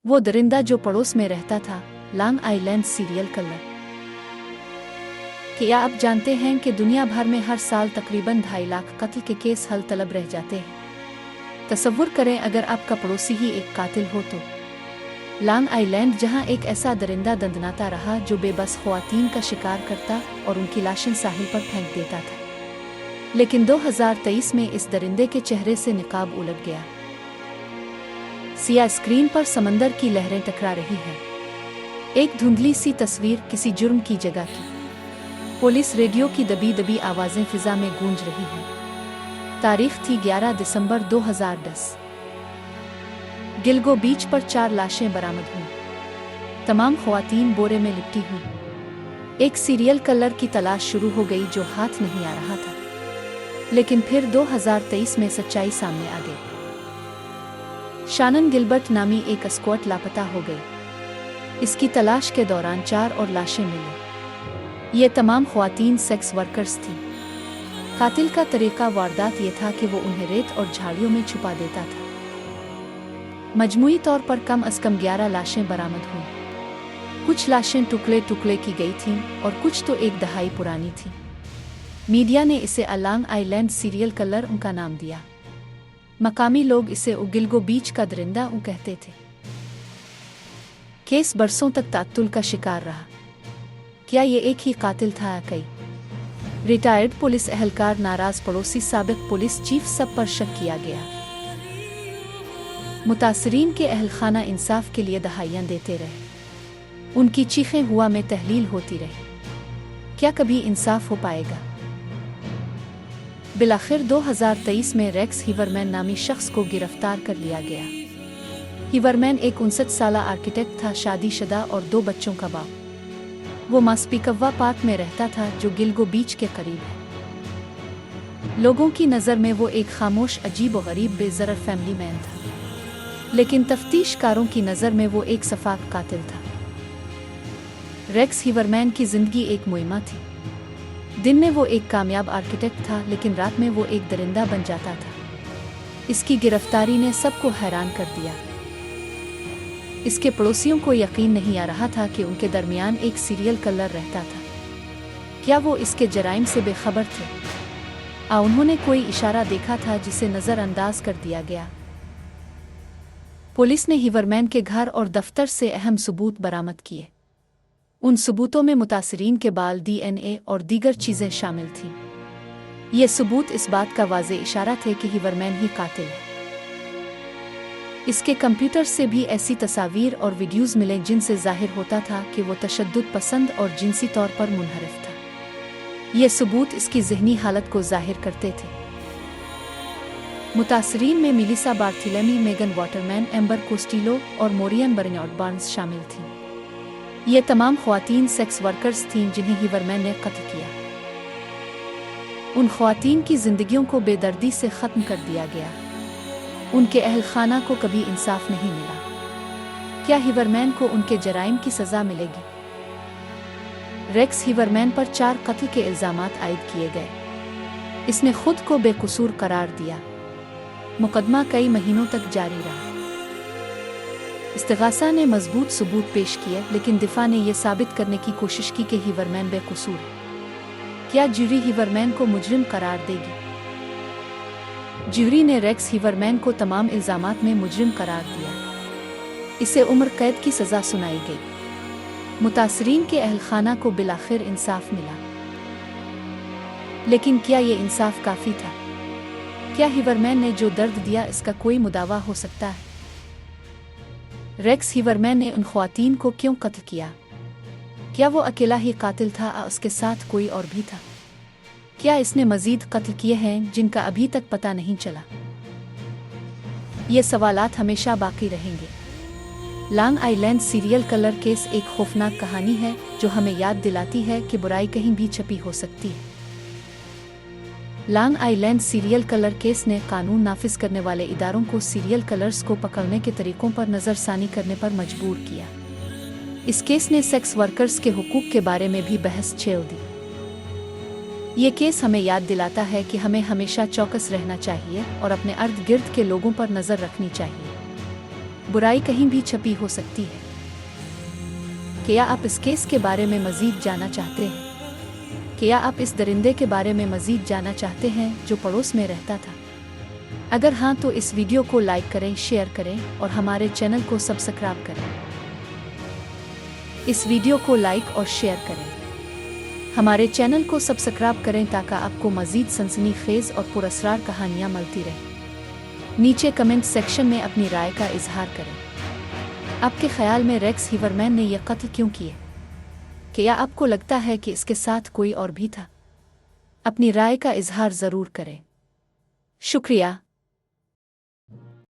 वो दरिंदा जो पड़ोस में रहता था, लॉन्ग आइलैंड सीरियल किलर। क्या आप जानते हैं कि दुनिया भर में हर साल तकरीबन 2.5 लाख कत्ल के केस हल तलब रह जाते हैं। तसव्वुर करें अगर आपका पड़ोसी ही एक कातिल हो तो। लॉन्ग आइलैंड जहां एक ऐसा दरिंदा दंदनाता रहा जो बेबस ख्वातीन का शिकार करता और उनकी लाशें साहिल पर फेंक देता था, लेकिन 2023 में इस दरिंदे के चेहरे से निकाब उलट गया। सियाह स्क्रीन पर समंदर की लहरें टकरा रही है। एक धुंधली सी तस्वीर किसी जुर्म की जगह की। पुलिस रेडियो की दबी दबी आवाजें फिजा में गूंज रही हैं। तारीख थी 11 दिसंबर 2010। गिलगो बीच पर 4 लाशें बरामद हुईं। तमाम ख्वातीन बोरे में लिपटी हुई। एक सीरियल किलर की तलाश शुरू हो गई जो हाथ नहीं आ रहा था, लेकिन फिर 2023 में सच्चाई सामने आ गई। शानन गिलबर्ट नामी एक स्क्वाट लापता हो गई। इसकी तलाश के दौरान 4 और लाशें मिली। ये तमाम ख्वातीन सेक्स वर्कर्स थीं। कातिल का तरीका वारदात ये था कि वो उन्हें रेत और झाड़ियों में छुपा देता था। मजमूई तौर पर कम से कम 11 लाशें बरामद हुईं। कुछ लाशें टुकड़े टुकड़े की गई थीं और कुछ तो एक दहाई पुरानी थीं। मीडिया ने इसे लॉन्ग आइलैंड सीरियल किलर उनका नाम दिया। मकामी लोग इसे गिलगो बीच का दरिंदा कहते थे। केस बरसों तक तात्तुल का शिकार रहा। क्या ये एक ही कातिल था या कई? रिटायर्ड पुलिस एहलकार, नाराज पड़ोसी, साबिक पुलिस चीफ, सब पर शक किया गया। मुतासरीन के अहलखाना इंसाफ के लिए दहाइयां देते रहे। उनकी चीखें हुआ में तहलील होती रही। क्या कभी इंसाफ हो पाएगा? बिलाखिर 2023 में रेक्स हिवरमैन नामी शख्स को गिरफ्तार कर लिया गया। हिवरमैन एक 59 साला आर्किटेक्ट था, शादीशुदा और 2 बच्चों का बाप। वो मास्पीकव्वा पार्क में रहता था जो गिलगो बीच के करीब है। लोगों की नज़र में वो एक खामोश, अजीब व गरीब, बेज़रर फैमिली मैन था, लेकिन तफ्तीशकारों की नज़र में वो एक सफाक कातिल था। रेक्स हिवरमैन की जिंदगी एक मुइम्मा थी। दिन में वो एक कामयाब आर्किटेक्ट था, लेकिन रात में वो एक दरिंदा बन जाता था। इसकी गिरफ्तारी ने सबको हैरान कर दिया। इसके पड़ोसियों को यकीन नहीं आ रहा था कि उनके दरमियान एक सीरियल किलर रहता था। क्या वो इसके जराइम से बेखबर थे? उन्होंने कोई इशारा देखा था जिसे नज़रअंदाज कर दिया गया। पुलिस ने हिवरमैन के घर और दफ्तर से अहम सबूत बरामद किए। उन सबूतों में मुतासरीन के बाल, DNA और दीगर चीज़ें शामिल थीं। ये सबूत इस बात का वाज़े इशारा थे कि हिवरमैन ही कातिल है। इसके कंप्यूटर से भी ऐसी तस्वीर और वीडियोज़ मिले जिनसे जाहिर होता था कि वो तशद्दुद पसंद और जिनसी तौर पर मुनहरिफ था। ये सबूत इसकी ज़हनी हालत को जाहिर करते थे। मुतासरीन में Melissa Barthelemy, Megan Waterman, Amber Costello और मोरियन बर्नार्ड बार्न्स शामिल थीं। ये तमाम ख्वातीन सेक्स वर्कर्स थीं जिन्हें हिवरमैन ने कत्ल किया। उन ख्वातीन की जिंदगियों को बेदर्दी से ख़त्म कर दिया गया। उनके अहलखाना को कभी इंसाफ नहीं मिला। क्या हिवरमैन को उनके जराइम की सज़ा मिलेगी? रेक्स हिवरमैन पर 4 कत्ल के इल्ज़ामात आयद किए गए। इसने खुद को बेकसूर करार दिया। मुकदमा कई महीनों तक जारी रहा। इस्तिगासा ने मजबूत सबूत पेश किए, लेकिन दिफा ने यह साबित करने की कोशिश की कि हिवरमैन बेकसूर है। क्या ज्यूरी हिवरमैन को मुजरिम करार देगी? ज्यूरी ने रेक्स हिवरमैन को तमाम इल्ज़ामात में मुजरिम करार दिया। इसे उम्र कैद की सज़ा सुनाई गई। मुतासरीन के अहलखाना को बिलाखिर इंसाफ मिला, लेकिन क्या ये इंसाफ काफ़ी था? क्या हिवरमैन ने जो दर्द दिया इसका कोई मुदावा हो सकता है? रेक्स हिवरमैन ने उन ख्वातीन को क्यों कत्ल किया? क्या वो अकेला ही कातिल था या उसके साथ कोई और भी था? क्या इसने मज़ीद कत्ल किए हैं जिनका अभी तक पता नहीं चला? ये सवालात हमेशा बाकी रहेंगे। Long island serial killer case एक खौफनाक कहानी है जो हमें याद दिलाती है कि बुराई कहीं भी छुपी हो सकती है। Long island serial killer case ने कानून नाफिज करने वाले इदारों को सीरियल किलर्स को पकड़ने के तरीकों पर नज़रसानी करने पर मजबूर किया। इस केस ने सेक्स वर्कर्स के हुकूक के बारे में भी बहस छेड़ दी। ये केस हमें याद दिलाता है कि हमें हमेशा चौकस रहना चाहिए और अपने अर्द गिर्द के लोगों पर नज़र रखनी चाहिए। बुराई कहीं भी छपी हो सकती है। क्या आप इस केस के बारे में मज़ीद जानना चाहते हैं? क्या आप इस दरिंदे के बारे में मज़ीद जानना चाहते हैं जो पड़ोस में रहता था? अगर हाँ तो इस वीडियो को लाइक करें, शेयर करें और हमारे चैनल को सब्सक्राइब करें। इस वीडियो को लाइक और शेयर करें। हमारे चैनल को सब्सक्राइब करें ताकि आपको मज़ीद सनसनीखेज़ और पुरअसरार कहानियाँ मिलती रहें। नीचे कमेंट सेक्शन में अपनी राय का इजहार करें। आपके ख्याल में रेक्स हिवरमैन ने यह कत्ल क्यों किए? क्या आपको लगता है कि इसके साथ कोई और भी था? अपनी राय का इजहार ज़रूर करें। शुक्रिया।